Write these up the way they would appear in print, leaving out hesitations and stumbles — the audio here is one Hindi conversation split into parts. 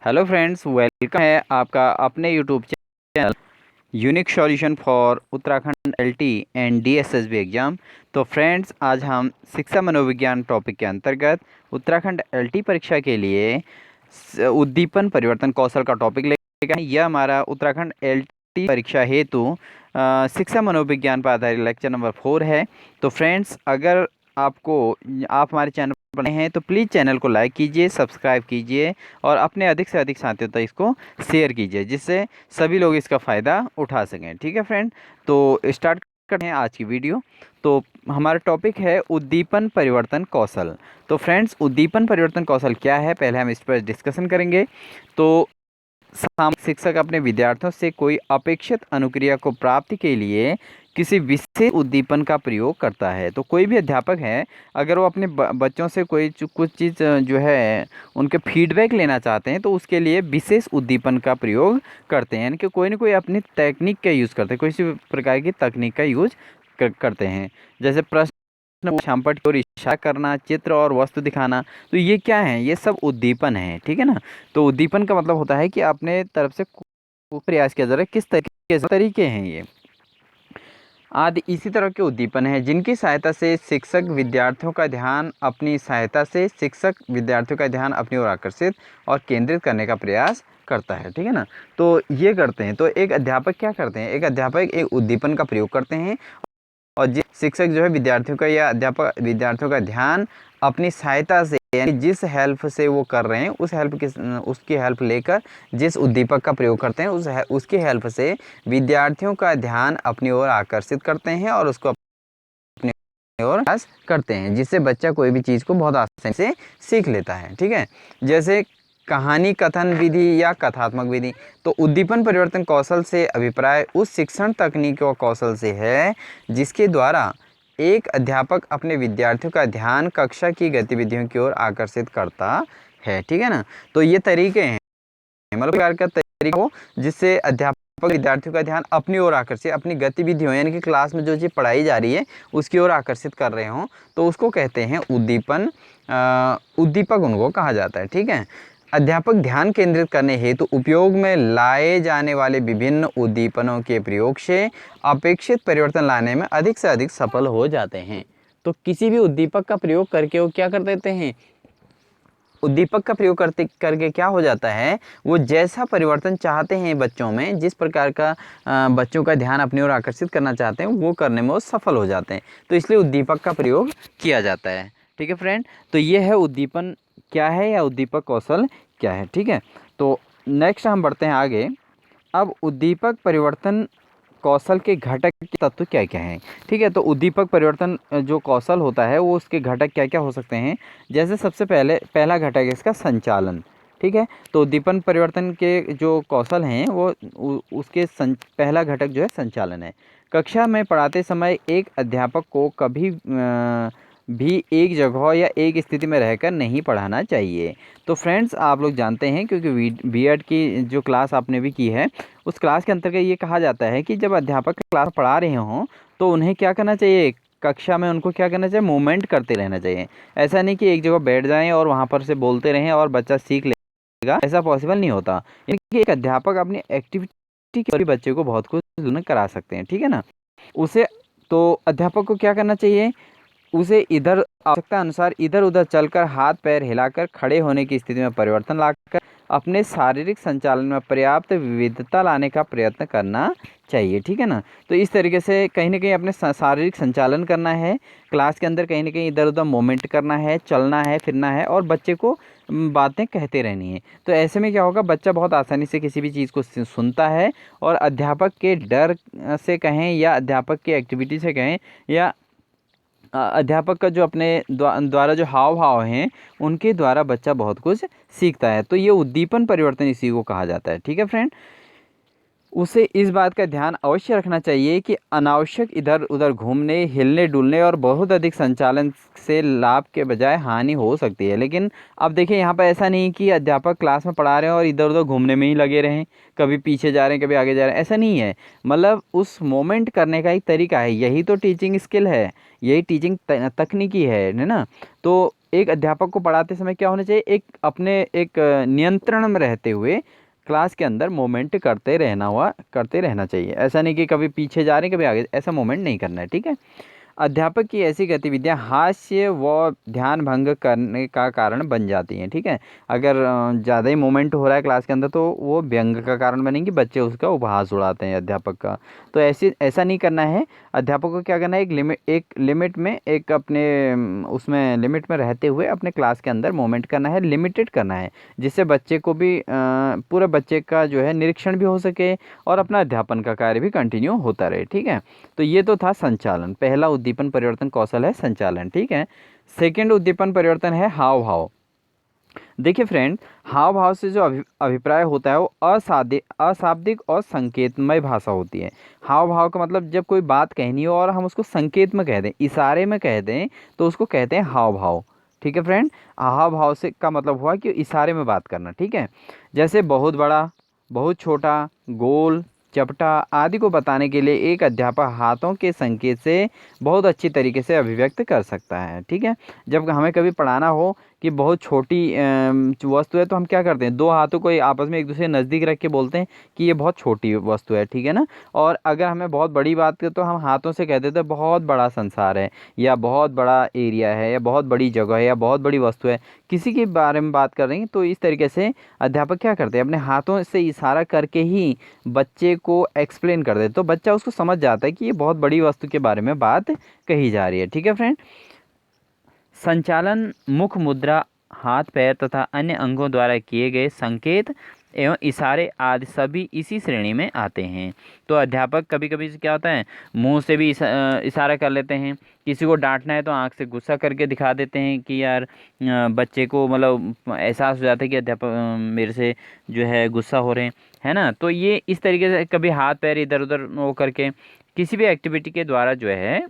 हेलो फ्रेंड्स, वेलकम है आपका अपने YouTube channel unique solution for Uttarakhand LT and DSSB exam. तो फ्रेंड्स, आज हम शिक्षा मनोविज्ञान टॉपिक के अंतर्गत उत्तराखंड एलटी परीक्षा के लिए उद्दीपन परिवर्तन कौशल का टॉपिक लेकर आए हैं। यह हमारा उत्तराखंड एलटी परीक्षा हेतु शिक्षा मनोविज्ञान पर आधारित लेक्चर नंबर 4 है। तो फ्रेंड्स, अगर आप हमारे चैनल पर नए हैं तो प्लीज़ चैनल को लाइक कीजिए, सब्सक्राइब कीजिए और अपने अधिक से अधिक साथियों तक इसको शेयर कीजिए, जिससे सभी लोग इसका फ़ायदा उठा सकें। ठीक है फ्रेंड, तो स्टार्ट करते हैं आज की वीडियो। तो हमारा टॉपिक है उद्दीपन परिवर्तन कौशल। तो फ्रेंड्स, उद्दीपन परिवर्तन कौशल क्या है, पहले हम इस पर डिस्कशन करेंगे। तो सामान्य शिक्षक अपने विद्यार्थियों से कोई अपेक्षित अनुक्रिया को प्राप्ति के लिए किसी विशेष उद्दीपन का प्रयोग करता है। तो कोई भी अध्यापक है, अगर वो अपने बच्चों से कुछ चीज़ जो है उनके फीडबैक लेना चाहते हैं तो उसके लिए विशेष उद्दीपन का प्रयोग करते हैं, यानी कि कोई ना कोई अपनी तकनीक का यूज़ करते हैं, किसी प्रकार की तकनीक का यूज करते हैं। जैसे प्रश्न शामपट की ओर इशारा करना, चित्र और वस्तु दिखाना। तो ये क्या है, ये सब उद्दीपन है। ठीक है ना। तो उद्दीपन का मतलब होता है कि अपने तरफ से प्रयास किया जा रहा है, किस तरीके हैं ये आदि इसी तरह के उद्दीपन हैं जिनकी सहायता से शिक्षक विद्यार्थियों का ध्यान अपनी ओर आकर्षित और केंद्रित करने का प्रयास करता है। ठीक है ना। तो ये करते हैं। तो एक अध्यापक क्या करते हैं, एक अध्यापक एक उद्दीपन का प्रयोग करते हैं और जिस शिक्षक जो है विद्यार्थियों का या अध्यापक विद्यार्थियों का ध्यान अपनी सहायता से, यानी जिस हेल्प से वो कर रहे हैं उसकी हेल्प लेकर जिस उद्दीपक का प्रयोग करते हैं उसकी हेल्प से विद्यार्थियों का ध्यान अपनी ओर आकर्षित करते हैं और उसको अपनी ओर प्रयास करते हैं, जिससे बच्चा कोई भी चीज़ को बहुत आसानी से सीख लेता है। ठीक है। जैसे कहानी कथन विधि या कथात्मक विधि। तो उद्दीपन परिवर्तन कौशल से अभिप्राय उस शिक्षण तकनीक और कौशल से है जिसके द्वारा एक अध्यापक अपने विद्यार्थियों का ध्यान कक्षा की गतिविधियों की ओर आकर्षित करता है। ठीक है ना। तो ये तरीके हैं, मतलब प्रकार का तरीका हो जिससे अध्यापक विद्यार्थियों का ध्यान अपनी ओर आकर्षित, अपनी गतिविधियों यानी कि क्लास में जो चीज़ पढ़ाई जा रही है उसकी ओर आकर्षित कर रहे हों, तो उसको कहते हैं उद्दीपन। उद्दीपक उनको कहा जाता है। ठीक है। अध्यापक ध्यान केंद्रित करने हेतु उपयोग में लाए जाने वाले विभिन्न उद्दीपनों के प्रयोग से अपेक्षित परिवर्तन लाने में अधिक से अधिक सफल हो जाते हैं। तो किसी भी उद्दीपक का प्रयोग करके वो क्या कर देते हैं, उद्दीपक का प्रयोग करके क्या हो जाता है, वो जैसा परिवर्तन चाहते हैं बच्चों में, जिस प्रकार का बच्चों का ध्यान अपनी ओर आकर्षित करना चाहते हैं वो करने में वो सफल हो जाते हैं। तो इसलिए उद्दीपक का प्रयोग किया जाता है। ठीक है फ्रेंड। तो ये है उद्दीपन क्या है या उद्दीपक कौशल क्या है। ठीक है। तो नेक्स्ट हम बढ़ते हैं आगे। अब उद्दीपक परिवर्तन कौशल के घटक के तत्व क्या क्या हैं। ठीक है। तो उद्दीपक परिवर्तन जो कौशल होता है वो उसके घटक क्या क्या हो सकते हैं। जैसे सबसे पहला घटक है इसका संचालन। ठीक है। तो उद्दीपन परिवर्तन के जो कौशल हैं वो उसके पहला घटक जो है संचालन है। कक्षा में पढ़ाते समय एक अध्यापक को कभी भी एक जगह या एक स्थिति में रहकर नहीं पढ़ाना चाहिए। तो फ्रेंड्स, आप लोग जानते हैं क्योंकि बीएड की जो क्लास आपने भी की है उस क्लास के अंतर्गत ये कहा जाता है कि जब अध्यापक क्लास पढ़ा रहे हों तो उन्हें क्या करना चाहिए, कक्षा में उनको क्या करना चाहिए, मूवमेंट करते रहना चाहिए। ऐसा नहीं कि एक जगह बैठ जाएं और वहाँ पर से बोलते रहें और बच्चा सीख लेगा, ऐसा पॉसिबल नहीं होता। यानी कि एक अध्यापक अपनी एक्टिविटी के बच्चे को बहुत कुछ करा सकते हैं। ठीक है ना। उसे तो अध्यापक को क्या करना चाहिए, उसे इधर आवश्यकता अनुसार इधर उधर चलकर हाथ पैर हिलाकर खड़े होने की स्थिति में परिवर्तन लाकर अपने शारीरिक संचालन में पर्याप्त विविधता लाने का प्रयत्न करना चाहिए। ठीक है ना। तो इस तरीके से कहीं ना कहीं अपने शारीरिक संचालन करना है, क्लास के अंदर कहीं ना कहीं इधर उधर मूवमेंट करना है, चलना है, फिरना है और बच्चे को बातें कहते रहनी है। तो ऐसे में क्या होगा, बच्चा बहुत आसानी से किसी भी चीज़ को सुनता है और अध्यापक के डर से कहें या अध्यापक की एक्टिविटी से कहें या अध्यापक का जो अपने द्वारा जो हाव भाव हैं उनके द्वारा बच्चा बहुत कुछ सीखता है। तो ये उद्दीपन परिवर्तन इसी को कहा जाता है। ठीक है फ्रेंड। उसे इस बात का ध्यान अवश्य रखना चाहिए कि अनावश्यक इधर उधर घूमने, हिलने डुलने और बहुत अधिक संचालन से लाभ के बजाय हानि हो सकती है। लेकिन अब देखिए यहाँ पर ऐसा नहीं कि अध्यापक क्लास में पढ़ा रहे हैं और इधर उधर घूमने में ही लगे रहें, कभी पीछे जा रहे हैं कभी आगे जा रहे हैं, ऐसा नहीं है। मतलब उस मोमेंट करने का एक तरीका है, यही तो टीचिंग स्किल है, यही टीचिंग तकनीकी है ना। तो एक अध्यापक को पढ़ाते समय क्या होना चाहिए, एक अपने एक नियंत्रण में रहते हुए क्लास के अंदर मोमेंट करते रहना चाहिए। ऐसा नहीं कि कभी पीछे जा रहे हैं कभी आगे, ऐसा मोमेंट नहीं करना है, ठीक है। अध्यापक की ऐसी गतिविधियां हास्य व ध्यान भंग करने का कारण बन जाती हैं, ठीक है। अगर ज़्यादा ही मोमेंट हो रहा है क्लास के अंदर तो वो व्यंग का कारण बनेंगी, बच्चे उसका उपहास उड़ाते हैं अध्यापक का। तो ऐसा नहीं करना है। अध्यापक को क्या करना है, एक लिमिट में, एक अपने उसमें लिमिट में रहते हुए अपने क्लास के अंदर मोमेंट करना है, लिमिटेड करना है, जिससे बच्चे को भी पूरे बच्चे का जो है निरीक्षण भी हो सके और अपना अध्यापन का कार्य भी कंटिन्यू होता रहे, ठीक है। तो ये तो था संचालन। पहला उद्दीपन परिवर्तन कौशल है संचालन, ठीक है। सेकंड उद्दीपन परिवर्तन है हाव भाव। देखिए फ्रेंड, हाव भाव से जो अभिप्राय होता है वो अशाब्दिक और संकेतमय भाषा होती है। हाव भाव का मतलब जब कोई बात कहनी हो और हम उसको संकेत में कह दें, इशारे में कह दें, तो उसको कहते हैं हाव भाव, ठीक है फ्रेंड। हाव भाव से का मतलब हुआ कि इशारे में बात करना, ठीक है। जैसे बहुत बड़ा, बहुत छोटा, गोल, चपटा आदि को बताने के लिए एक अध्यापक हाथों के संकेत से बहुत अच्छी तरीके से अभिव्यक्त कर सकता है, ठीक है। जब हमें कभी पढ़ाना हो कि बहुत छोटी वस्तु है तो हम क्या करते हैं, दो हाथों को आपस में एक दूसरे नज़दीक रख के बोलते हैं कि ये बहुत छोटी वस्तु है, ठीक है ना। और अगर हमें बहुत बड़ी बात करें तो हम हाथों से कह देते हैं बहुत बड़ा संसार है, या बहुत बड़ा एरिया है, या बहुत बड़ी जगह है, या बहुत बड़ी वस्तु है। किसी के बारे में बात कर रहे हैं तो इस तरीके से अध्यापक क्या करते हैं, अपने हाथों से इशारा करके ही बच्चे को एक्सप्लेन कर देते, तो बच्चा उसको समझ जाता है कि ये बहुत बड़ी वस्तु के बारे में बात कही जा रही है, ठीक है फ्रेंड। संचालन मुख मुद्रा, हाथ पैर तथा अन्य अंगों द्वारा किए गए संकेत एवं इशारे आदि सभी इसी श्रेणी में आते हैं। तो अध्यापक कभी कभी क्या होता है, मुंह से भी इशारा कर लेते हैं। किसी को डांटना है तो आंख से गुस्सा करके दिखा देते हैं कि यार बच्चे को मतलब एहसास हो जाता है कि अध्यापक मेरे से जो है गुस्सा हो रहे हैं, है ना। तो ये इस तरीके से कभी हाथ पैर इधर उधर वो करके किसी भी एक्टिविटी के द्वारा जो है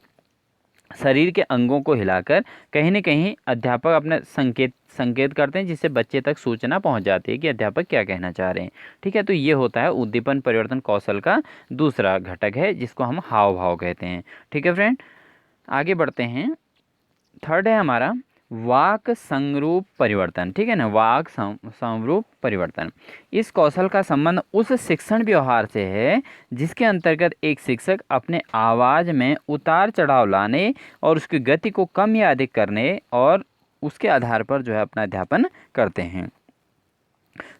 शरीर के अंगों को हिलाकर कहीं न कहीं अध्यापक अपने संकेत करते हैं, जिससे बच्चे तक सूचना पहुंच जाती है कि अध्यापक क्या कहना चाह रहे हैं, ठीक है। तो ये होता है उद्दीपन परिवर्तन कौशल का दूसरा घटक है, जिसको हम हाव भाव कहते हैं, ठीक है फ्रेंड। आगे बढ़ते हैं। थर्ड है हमारा वाक संरूप परिवर्तन, ठीक है ना। वाक संरूप परिवर्तन, इस कौशल का संबंध उस शिक्षण व्यवहार से है जिसके अंतर्गत एक शिक्षक अपने आवाज़ में उतार चढ़ाव लाने और उसकी गति को कम या अधिक करने और उसके आधार पर जो है अपना अध्यापन करते हैं।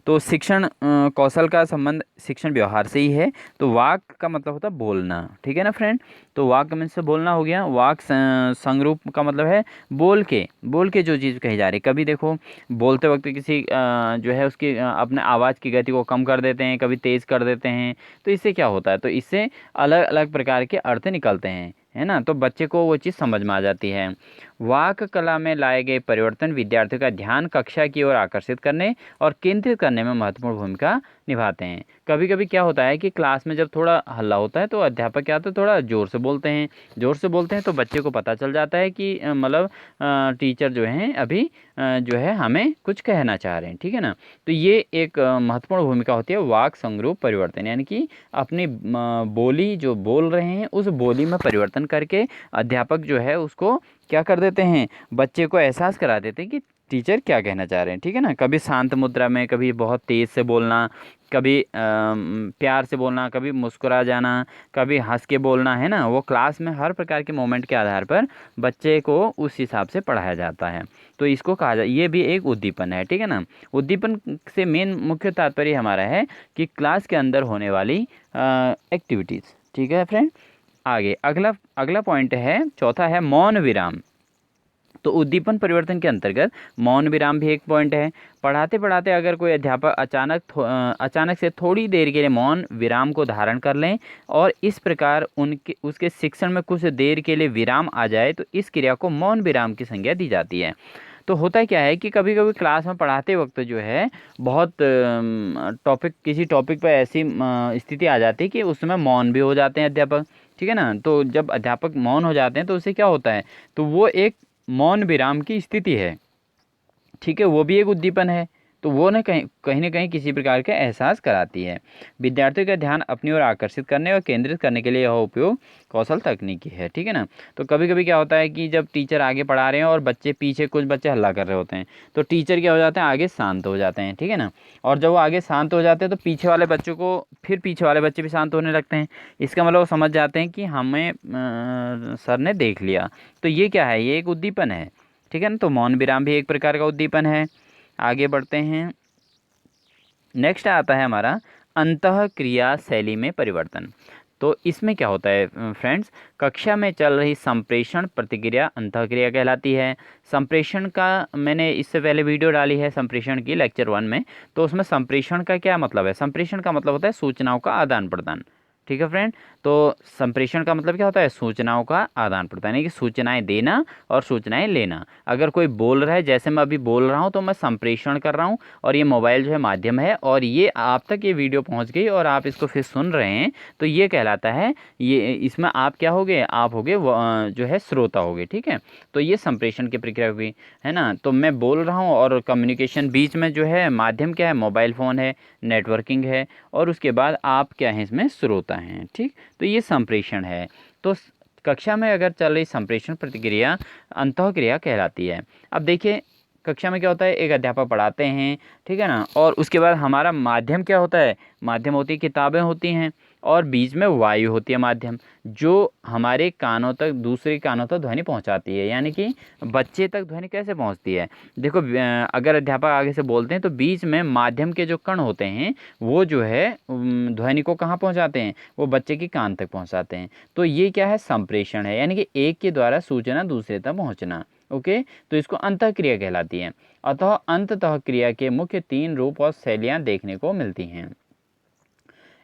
तो शिक्षण कौशल का संबंध शिक्षण व्यवहार से ही है। तो वाक का मतलब होता है बोलना, ठीक है ना फ्रेंड। तो वाक में से बोलना हो गया। वाक संरूप का मतलब है बोल के जो चीज़ कही जा रही है। कभी देखो बोलते वक्त किसी जो है उसकी अपने आवाज़ की गति को कम कर देते हैं, कभी तेज़ कर देते हैं। तो इससे क्या होता है, तो इससे अलग अलग प्रकार के अर्थ निकलते हैं, है ना। तो बच्चे को वो चीज़ समझ में आ जाती है। वाक कला में लाए गए परिवर्तन विद्यार्थियों का ध्यान कक्षा की ओर आकर्षित करने और केंद्रित करने में महत्वपूर्ण भूमिका निभाते हैं। कभी कभी क्या होता है कि क्लास में जब थोड़ा हल्ला होता है तो अध्यापक क्या होता है, थोड़ा ज़ोर से बोलते हैं तो बच्चे को पता चल जाता है कि मतलब टीचर जो हैं अभी जो है हमें कुछ कहना चाह रहे हैं, ठीक है ना। तो ये एक महत्वपूर्ण भूमिका होती है वाक संरूप परिवर्तन, यानी कि अपनी बोली जो बोल रहे हैं उस बोली में परिवर्तन करके अध्यापक जो है उसको क्या कर देते हैं, बच्चे को एहसास करा देते हैं कि टीचर क्या कहना चाह रहे हैं, ठीक है ना। कभी शांत मुद्रा में, कभी बहुत तेज़ से बोलना, कभी प्यार से बोलना, कभी मुस्कुरा जाना, कभी हंस के बोलना, है ना। वो क्लास में हर प्रकार के मोमेंट के आधार पर बच्चे को उस हिसाब से पढ़ाया जाता है। तो इसको कहा जाए, ये भी एक उद्दीपन है, ठीक है ना। उद्दीपन से मेन मुख्य तात्पर्य हमारा है कि क्लास के अंदर होने वाली एक्टिविटीज़, ठीक है फ्रेंड। आगे अगला पॉइंट है, चौथा है मौन विराम। तो उद्दीपन परिवर्तन के अंतर्गत मौन विराम भी एक पॉइंट है। पढ़ाते पढ़ाते अगर कोई अध्यापक अचानक से थोड़ी देर के लिए मौन विराम को धारण कर लें और इस प्रकार उसके शिक्षण में कुछ देर के लिए विराम आ जाए तो इस क्रिया को मौन विराम की संज्ञा दी जाती है। तो होता क्या है कि कभी कभी क्लास में पढ़ाते वक्त जो है बहुत किसी टॉपिक पर ऐसी स्थिति आ जाती है कि उसमें मौन भी हो जाते हैं अध्यापक, ठीक है ना। तो जब अध्यापक मौन हो जाते हैं तो उससे क्या होता है, तो वो एक मौन विराम की स्थिति है, ठीक है। वो भी एक उद्दीपन है, तो वो न कहीं ना कहीं किसी प्रकार का एहसास कराती है। विद्यार्थियों का ध्यान अपनी ओर आकर्षित करने और केंद्रित करने के लिए यह उपयोग कौशल तकनीकी है, ठीक है ना। तो कभी कभी क्या होता है कि जब टीचर आगे पढ़ा रहे हैं और बच्चे पीछे, कुछ बच्चे हल्ला कर रहे होते हैं, तो टीचर क्या हो जाते हैं, आगे शांत हो जाते हैं, ठीक है ना। और जब वो आगे शांत हो जाते हैं तो पीछे वाले बच्चों को, फिर पीछे वाले बच्चे भी शांत होने लगते हैं। इसका मतलब वो समझ जाते हैं कि हमें सर ने देख लिया। तो ये क्या है, ये एक उद्दीपन है, ठीक है ना। तो मौन विराम भी एक प्रकार का उद्दीपन है। आगे बढ़ते हैं। नेक्स्ट आता है हमारा अंतः क्रिया शैली में परिवर्तन। तो इसमें क्या होता है फ्रेंड्स, कक्षा में चल रही संप्रेषण प्रतिक्रिया अंतःक्रिया कहलाती है। संप्रेषण का मैंने इससे पहले वीडियो डाली है संप्रेषण की, लेक्चर 1 में। तो उसमें संप्रेषण का क्या मतलब है, संप्रेषण का मतलब होता है सूचनाओं का आदान प्रदान, ठीक है फ्रेंड। तो संप्रेषण का मतलब क्या होता है, सूचनाओं का आदान प्रदान, यानी कि सूचनाएं देना और सूचनाएं लेना। अगर कोई बोल रहा है, जैसे मैं अभी बोल रहा हूं, तो मैं संप्रेषण कर रहा हूं, और ये मोबाइल जो है माध्यम है, और ये आप तक ये वीडियो पहुंच गई और आप इसको फिर सुन रहे हैं, तो ये कहलाता है, ये इसमें आप क्या होगे, आप होगे जो है श्रोता होगे, ठीक है। तो ये संप्रेषण की प्रक्रिया हुई, है ना। तो मैं बोल रहा हूँ और कम्युनिकेशन बीच में जो है माध्यम क्या है, मोबाइल फ़ोन है, नेटवर्किंग है, और उसके बाद आप क्या हैं, इसमें श्रोता हैं, ठीक। तो ये संप्रेषण है। तो कक्षा में अगर चल रही संप्रेषण प्रतिक्रिया अंतःक्रिया कहलाती है। अब देखिए कक्षा में क्या होता है, एक अध्यापक पढ़ाते हैं, ठीक है ना, और उसके बाद हमारा माध्यम क्या होता है, माध्यम होती है, किताबें होती हैं, और बीच में वायु होती है माध्यम, जो हमारे कानों तक, दूसरे कानों तक ध्वनि पहुंचाती है। यानी कि बच्चे तक ध्वनि कैसे पहुंचती है, देखो अगर अध्यापक आगे से बोलते हैं तो बीच में माध्यम के जो कण होते हैं वो जो है ध्वनि को कहाँ पहुंचाते हैं, वो बच्चे के कान तक पहुंचाते हैं। तो ये क्या है, संप्रेषण है, यानी कि एक के द्वारा सूचना दूसरे तक पहुंचना। ओके, तो इसको अंतःक्रिया कहलाती है। अतः अंततः क्रिया के मुख्य 3 रूप और शैलियाँ देखने को मिलती हैं।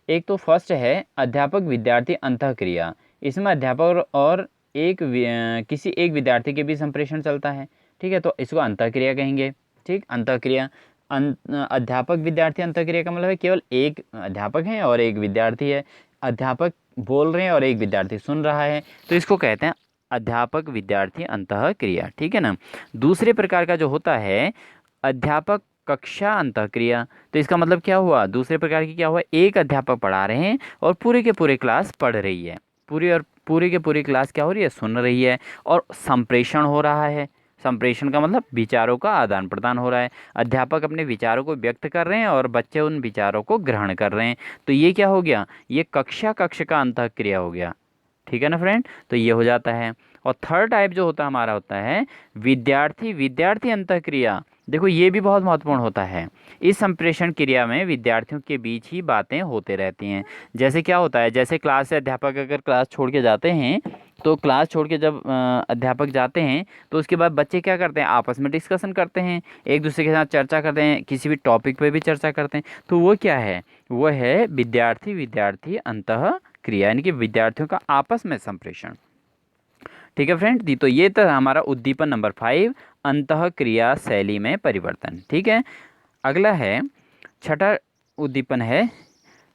एक तो फर्स्ट है अध्यापक विद्यार्थी अंतःक्रिया। इसमें अध्यापक और किसी एक विद्यार्थी के बीच संप्रेषण चलता है, ठीक है, तो इसको अंतःक्रिया कहेंगे, ठीक। अंतःक्रिया अध्यापक विद्यार्थी अंतःक्रिया का मतलब है केवल एक अध्यापक है और एक विद्यार्थी है, अध्यापक बोल रहे हैं और एक विद्यार्थी सुन रहा है, तो इसको कहते हैं अध्यापक विद्यार्थी अंतःक्रिया, ठीक है ना। दूसरे प्रकार का जो होता है अध्यापक कक्षा अंतःक्रिया, तो इसका मतलब क्या हुआ, दूसरे प्रकार की क्या हुआ, एक अध्यापक पढ़ा रहे हैं और पूरे के पूरे क्लास पढ़ रही है, पूरी के पूरी क्लास क्या हो रही है, सुन रही है, और संप्रेषण हो रहा है। संप्रेषण का मतलब विचारों का आदान प्रदान हो रहा है, अध्यापक अपने विचारों को व्यक्त कर रहे हैं और बच्चे उन विचारों को ग्रहण कर रहे हैं। तो ये क्या हो गया, ये कक्षा कक्ष का अंतःक्रिया हो गया, ठीक है ना फ्रेंड। तो ये हो जाता है। और थर्ड टाइप जो होता हमारा होता है विद्यार्थी विद्यार्थी अंतःक्रिया। देखो ये भी बहुत महत्वपूर्ण होता है। इस संप्रेषण क्रिया में विद्यार्थियों के बीच ही बातें होते रहती हैं। जैसे क्या होता है, जैसे क्लास से अध्यापक अगर क्लास छोड़ के जाते हैं, तो क्लास छोड़ के जब अध्यापक जाते हैं तो उसके बाद बच्चे क्या करते हैं, आपस में डिस्कशन करते हैं, एक दूसरे के साथ चर्चा करते हैं, किसी भी टॉपिक पे भी चर्चा करते हैं। तो वो क्या है, वो है विद्यार्थी विद्यार्थी अंतः क्रिया, यानी कि विद्यार्थियों का आपस में संप्रेषण, ठीक है फ्रेंड। तो ये था हमारा उद्दीपन नंबर 5, अंतः क्रिया शैली में परिवर्तन, ठीक है। अगला है छठा उद्दीपन है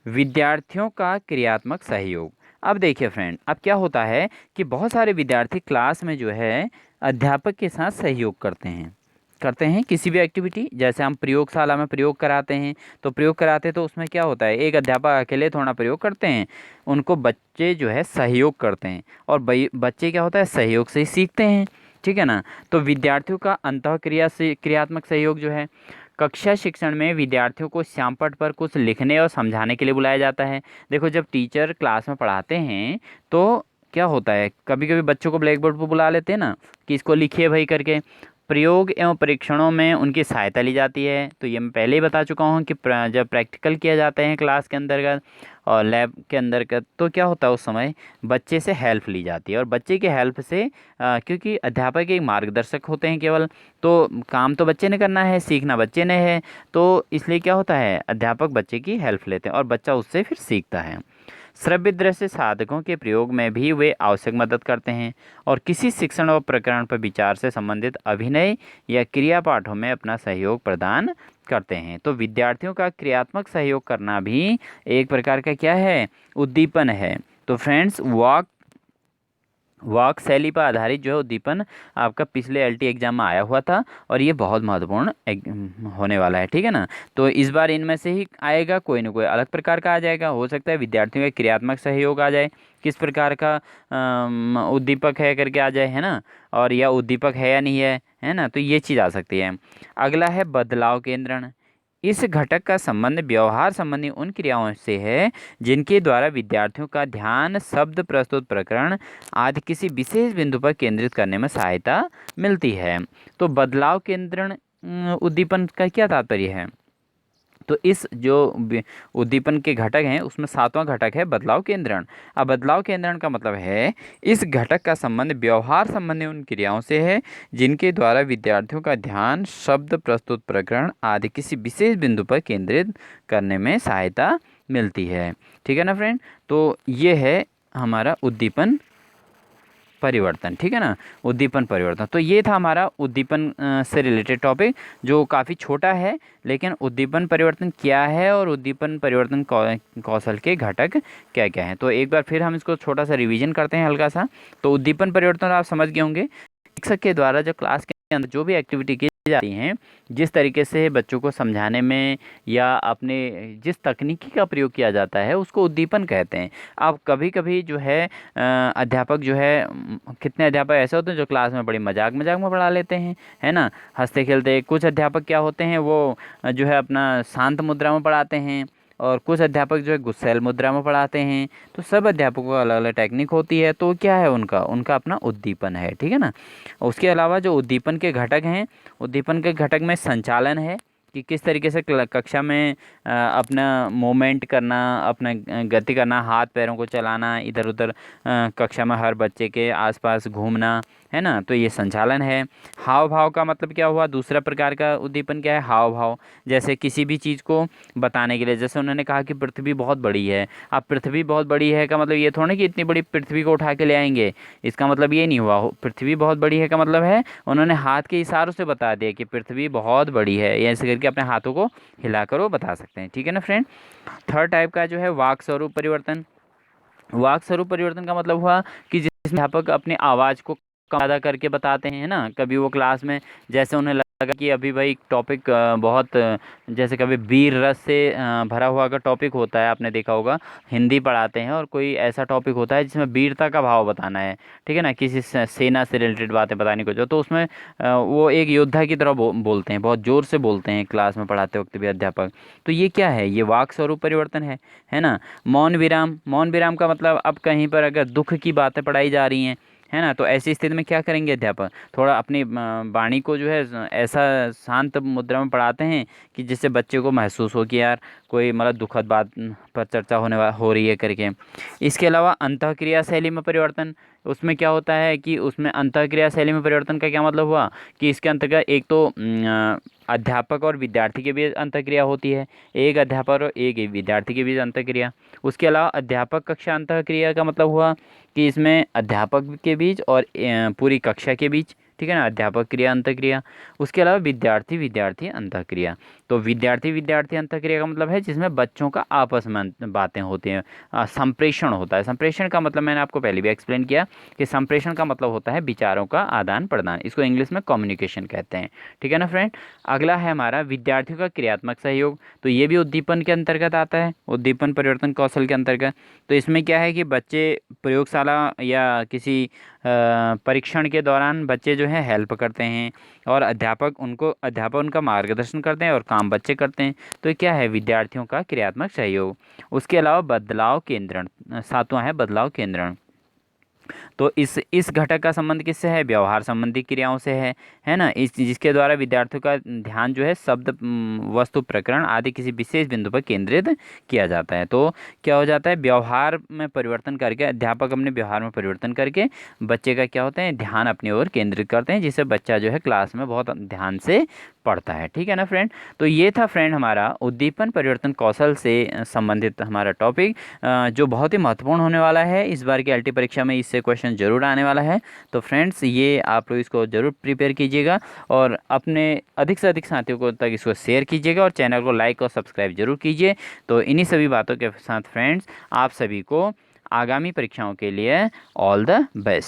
विद्यार्थियों का क्रियात्मक सहयोग। अब देखिए फ्रेंड, अब क्या होता है कि बहुत सारे विद्यार्थी क्लास में जो है अध्यापक के साथ सहयोग करते हैं किसी भी एक्टिविटी। जैसे हम प्रयोगशाला में प्रयोग कराते हैं, तो प्रयोग कराते हैं तो उसमें क्या होता है, एक अध्यापक अकेले थोड़ा प्रयोग करते हैं, उनको बच्चे जो है सहयोग करते हैं, और बच्चे क्या होता है, सहयोग से ही सीखते हैं, ठीक है ना। तो विद्यार्थियों का अंतःक्रिया से क्रियात्मक सहयोग जो है, कक्षा शिक्षण में विद्यार्थियों को श्यामपट्ट पर कुछ लिखने और समझाने के लिए बुलाया जाता है। देखो जब टीचर क्लास में पढ़ाते हैं तो क्या होता है, कभी कभी बच्चों को ब्लैक बोर्ड पर बुला लेते हैं ना, कि इसको लिखिए भाई करके। प्रयोग एवं परीक्षणों में उनकी सहायता ली जाती है। तो ये मैं पहले ही बता चुका हूँ कि जब प्रैक्टिकल किया जाते हैं क्लास के अंतर्गत और लैब के अंतर्गत, तो क्या होता है उस समय बच्चे से हेल्प ली जाती है, और बच्चे की हेल्प से क्योंकि अध्यापक एक मार्गदर्शक होते हैं केवल, तो काम तो बच्चे ने करना है, सीखना बच्चे ने है, तो इसलिए क्या होता है अध्यापक बच्चे की हेल्प लेते हैं और बच्चा उससे फिर सीखता है। श्रव्य दृश्य साधकों के प्रयोग में भी वे आवश्यक मदद करते हैं, और किसी शिक्षण व प्रकरण पर विचार से संबंधित अभिनय या क्रिया पाठों में अपना सहयोग प्रदान करते हैं। तो विद्यार्थियों का क्रियात्मक सहयोग करना भी एक प्रकार का क्या है, उद्दीपन है। तो फ्रेंड्स, वाक शैली पर आधारित जो है उद्दीपन आपका पिछले एलटी एग्जाम में आया हुआ था और ये बहुत महत्वपूर्ण होने वाला है, ठीक है ना। तो इस बार इनमें से ही आएगा, कोई ना कोई अलग प्रकार का आ जाएगा। हो सकता है विद्यार्थियों का क्रियात्मक सहयोग आ जाए, किस प्रकार का उद्दीपक है करके आ जाए, है ना, और या उद्दीपक है या नहीं है ना, तो ये चीज़ आ सकती है। अगला है बदलाव केंद्रण। इस घटक का संबंध व्यवहार संबंधी उन क्रियाओं से है जिनके द्वारा विद्यार्थियों का ध्यान शब्द, प्रस्तुत, प्रकरण आदि किसी विशेष बिंदु पर केंद्रित करने में सहायता मिलती है। तो बदलाव केंद्रण उद्दीपन का क्या तात्पर्य है? तो इस जो उद्दीपन के घटक हैं उसमें सातवां घटक है बदलाव केंद्रण। अब बदलाव केंद्रण का मतलब है इस घटक का संबंध व्यवहार संबंधी उन क्रियाओं से है जिनके द्वारा विद्यार्थियों का ध्यान शब्द, प्रस्तुत, प्रकरण आदि किसी विशेष बिंदु पर केंद्रित करने में सहायता मिलती है, ठीक है ना फ्रेंड। तो ये है हमारा उद्दीपन परिवर्तन, ठीक है ना, उद्दीपन परिवर्तन। तो ये था हमारा उद्दीपन से रिलेटेड टॉपिक, जो काफ़ी छोटा है, लेकिन उद्दीपन परिवर्तन क्या है और उद्दीपन परिवर्तन कौशल के घटक क्या क्या हैं। तो एक बार फिर हम इसको छोटा सा रिवीजन करते हैं हल्का सा। तो उद्दीपन परिवर्तन आप समझ गए होंगे, शिक्षक के द्वारा जो क्लास के अंदर जो भी एक्टिविटी की जाती हैं, जिस तरीके से बच्चों को समझाने में या अपने जिस तकनीकी का प्रयोग किया जाता है उसको उद्दीपन कहते हैं। अब कभी कभी जो है अध्यापक जो है कितने अध्यापक ऐसे होते हैं जो क्लास में बड़ी मजाक मजाक में पढ़ा लेते हैं, है ना, हंसते खेलते। कुछ अध्यापक क्या होते हैं वो जो है अपना शांत मुद्रा में पढ़ाते हैं, और कुछ अध्यापक जो है गुस्सैल मुद्रा में पढ़ाते हैं। तो सब अध्यापकों को अलग अलग टेक्निक होती है, तो क्या है उनका उनका अपना उद्दीपन है, ठीक है ना। उसके अलावा जो उद्दीपन के घटक हैं, उद्दीपन के घटक में संचालन है कि किस तरीके से कक्षा में अपना मूवमेंट करना, अपना गति करना, हाथ पैरों को चलाना, इधर उधर कक्षा में हर बच्चे के आसपास घूमना, है ना, तो ये संचालन है। हाव भाव का मतलब क्या हुआ? दूसरा प्रकार का उद्दीपन क्या है? हाव भाव। जैसे किसी भी चीज़ को बताने के लिए, जैसे उन्होंने कहा कि पृथ्वी बहुत बड़ी है। अब पृथ्वी बहुत बड़ी है का मतलब ये थोड़ा कि इतनी बड़ी पृथ्वी को उठा के ले आएंगे, इसका मतलब ये नहीं हुआ। पृथ्वी बहुत बड़ी है का मतलब है उन्होंने हाथ के इशारों से बता दिया कि पृथ्वी बहुत बड़ी है, या ऐसे करके अपने हाथों को हिलाकर वो बता सकते हैं, ठीक है ना फ्रेंड। थर्ड टाइप का जो है वाक स्वरूप परिवर्तन। वाक स्वरूप परिवर्तन का मतलब हुआ कि जिसमें अध्यापक अपनी आवाज़ को कम ज़्यादा करके बताते हैं ना। कभी वो क्लास में जैसे उन्हें लगा कि अभी भाई टॉपिक बहुत जैसे कभी वीर रस से भरा हुआ का टॉपिक होता है, आपने देखा होगा, हिंदी पढ़ाते हैं और कोई ऐसा टॉपिक होता है जिसमें वीरता का भाव बताना है, ठीक है ना, किसी सेना से रिलेटेड बातें बताने को जो, तो उसमें वो एक योद्धा की तरह बोलते हैं, बहुत ज़ोर से बोलते हैं क्लास में पढ़ाते वक्त भी अध्यापक। तो ये क्या है? ये वाक स्वरूप परिवर्तन है ना। मौन विराम। मौन विराम का मतलब अब कहीं पर अगर दुख की बातें पढ़ाई जा रही हैं, है ना, तो ऐसी स्थिति में क्या करेंगे अध्यापक? थोड़ा अपनी वाणी को जो है ऐसा शांत मुद्रा में पढ़ाते हैं कि जिससे बच्चे को महसूस हो कि यार कोई मतलब दुखद बात पर चर्चा हो रही है करके। इसके अलावा अंतःक्रिया शैली में परिवर्तन। उसमें क्या होता है कि उसमें अंतःक्रिया शैली में परिवर्तन का क्या मतलब हुआ कि इसके अंतर्गत एक तो अध्यापक और विद्यार्थी के बीच अंतःक्रिया होती है, एक अध्यापक और एक विद्यार्थी के बीच अंतःक्रिया। उसके अलावा अध्यापक कक्षा अंतःक्रिया का मतलब हुआ कि इसमें अध्यापक के बीच और पूरी कक्षा के बीच, ठीक है ना, अध्यापक क्रिया अंतःक्रिया। उसके अलावा विद्यार्थी विद्यार्थी अंतःक्रिया। तो विद्यार्थी विद्यार्थी अंतःक्रिया का मतलब है जिसमें बच्चों का आपस में बातें होती हैं, संप्रेषण होता है। संप्रेषण का मतलब मैंने आपको पहले भी एक्सप्लेन किया कि संप्रेषण का मतलब होता है विचारों का आदान प्रदान, इसको इंग्लिश में कम्युनिकेशन कहते हैं, ठीक है ना फ्रेंड। अगला है हमारा विद्यार्थियों का क्रियात्मक सहयोग। तो ये भी उद्दीपन के अंतर्गत आता है, उद्दीपन परिवर्तन कौशल के अंतर्गत। तो इसमें क्या है कि बच्चे प्रयोगशाला या किसी परीक्षण के दौरान बच्चे जो है हेल्प करते हैं और अध्यापक उनका मार्गदर्शन करते हैं और काम बच्चे करते हैं। तो ये क्या है? विद्यार्थियों का क्रियात्मक सहयोग। उसके अलावा बदलाव केंद्रण, सातवां है बदलाव केंद्रण। तो इस घटक का संबंध किससे है? व्यवहार संबंधी क्रियाओं से है ना, इस जिसके द्वारा विद्यार्थियों का ध्यान जो है शब्द, वस्तु, प्रकरण आदि किसी विशेष बिंदु पर केंद्रित किया जाता है। तो क्या हो जाता है? व्यवहार में परिवर्तन करके अध्यापक अपने व्यवहार में परिवर्तन करके बच्चे का क्या होता है? ध्यान अपनी ओर केंद्रित करते हैं, जिससे बच्चा जो है क्लास में बहुत ध्यान से पढ़ता है, ठीक है ना फ्रेंड। तो ये था फ्रेंड हमारा उद्दीपन परिवर्तन कौशल से संबंधित हमारा टॉपिक, जो बहुत ही महत्वपूर्ण होने वाला है। इस बार की एलटी परीक्षा में इससे क्वेश्चन जरूर आने वाला है। तो फ्रेंड्स ये आप लोग इसको जरूर प्रिपेयर कीजिएगा और अपने अधिक से अधिक साथियों को तक इसको शेयर कीजिएगा और चैनल को लाइक और सब्सक्राइब जरूर कीजिए। तो इन्हीं सभी बातों के साथ फ्रेंड्स आप सभी को आगामी परीक्षाओं के लिए ऑल द बेस्ट।